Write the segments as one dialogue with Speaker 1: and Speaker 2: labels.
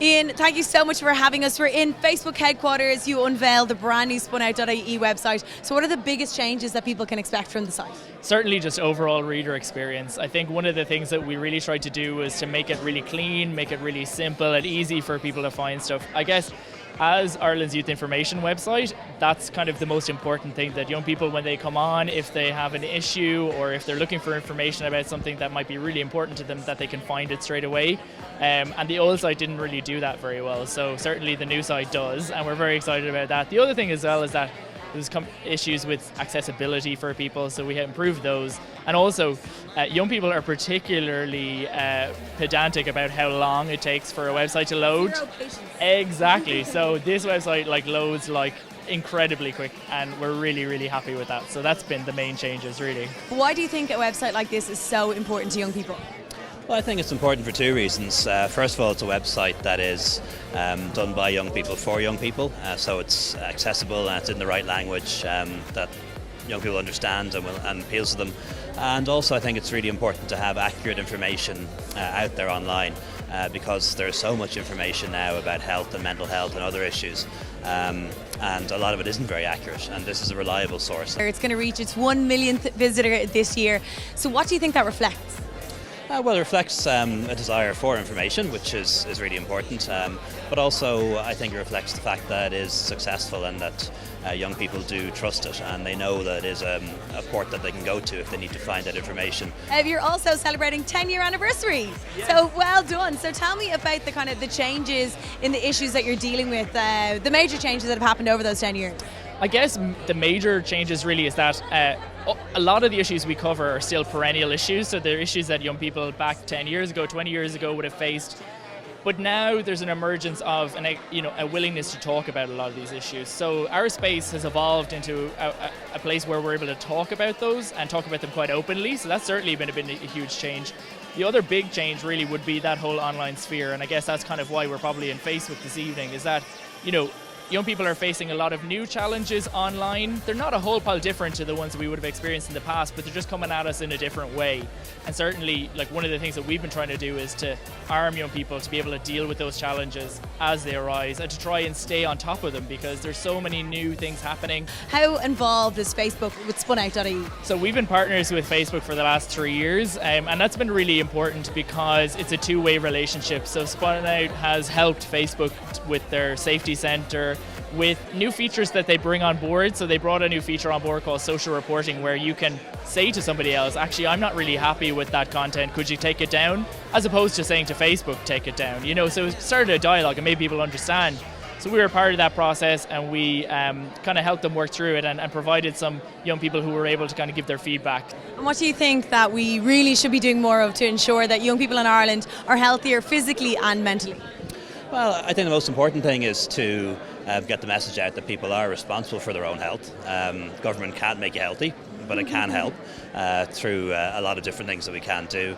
Speaker 1: Ian, thank you so much for having us. We're in Facebook headquarters. You unveiled the brand new SpunOut.ie website. So what are the biggest changes that people can expect from the site?
Speaker 2: Certainly just overall reader experience. I think one of the things that we really tried to do was to make it really clean, make it really simple and easy for people to find stuff. I guess as Ireland's youth information website, that's kind of the most important thing, that young people, when they come on, if they have an issue or if they're looking for information about something that might be really important to them, that they can find it straight away. And the old site didn't really do that very well, so certainly the new site does, and we're very excited about that. The other thing as well is that there's issues with accessibility for people, so we have improved those. And also, young people are particularly pedantic about how long it takes for a website to load.
Speaker 1: Zero patience.
Speaker 2: Exactly. So this website loads incredibly quick, and we're really, really happy with that. So that's been the main changes, really.
Speaker 1: Why do you think a website like this is so important to young people?
Speaker 3: Well, I think it's important for two reasons. First of all, it's a website that is done by young people for young people, so it's accessible and it's in the right language that young people understand and appeals to them. And also, I think it's really important to have accurate information out there online because there's so much information now about health and mental health and other issues. And a lot of it isn't very accurate, and this is a reliable source.
Speaker 1: It's going to reach its 1 millionth visitor this year. So what do you think that reflects?
Speaker 3: Well, it reflects a desire for information, which is really important, but also I think it reflects the fact that it is successful and that young people do trust it, and they know that it is a port that they can go to if they need to find that information.
Speaker 1: You're also celebrating 10-year anniversary, so well done. So tell me about the changes in the issues that you're dealing with, the major changes that have happened over those 10 years.
Speaker 2: I guess the major changes really is that a lot of the issues we cover are still perennial issues, so they're issues that young people back 10 years ago, 20 years ago would have faced. But now there's an emergence of a willingness to talk about a lot of these issues. So our space has evolved into a place where we're able to talk about those and talk about them quite openly, so that's certainly been a huge change. The other big change really would be that whole online sphere, and I guess that's kind of why we're probably in Facebook this evening, is that, young people are facing a lot of new challenges online. They're not a whole pile different to the ones that we would have experienced in the past, but they're just coming at us in a different way. And certainly, one of the things that we've been trying to do is to arm young people to be able to deal with those challenges as they arise and to try and stay on top of them, because there's so many new things happening.
Speaker 1: How involved is Facebook with SpunOut.ie?
Speaker 2: So we've been partners with Facebook for the last 3 years, and that's been really important because it's a two-way relationship. So SpunOut has helped Facebook with their safety centre, with new features that they bring on board. So they brought a new feature on board called social reporting, where you can say to somebody else, actually, I'm not really happy with that content, could you take it down? As opposed to saying to Facebook, take it down. So it started a dialogue and made people understand. So we were part of that process, and we kind of helped them work through it and provided some young people who were able to kind of give their feedback.
Speaker 1: And what do you think that we really should be doing more of to ensure that young people in Ireland are healthier physically and mentally?
Speaker 3: Well, I think the most important thing is to get the message out that people are responsible for their own health. Government can't make you healthy, but it can help through a lot of different things that we can do.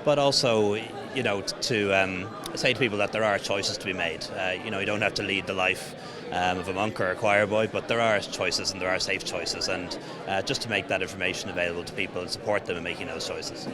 Speaker 3: But also, to say to people that there are choices to be made. You don't have to lead the life of a monk or a choir boy, but there are choices and there are safe choices, and just to make that information available to people and support them in making those choices.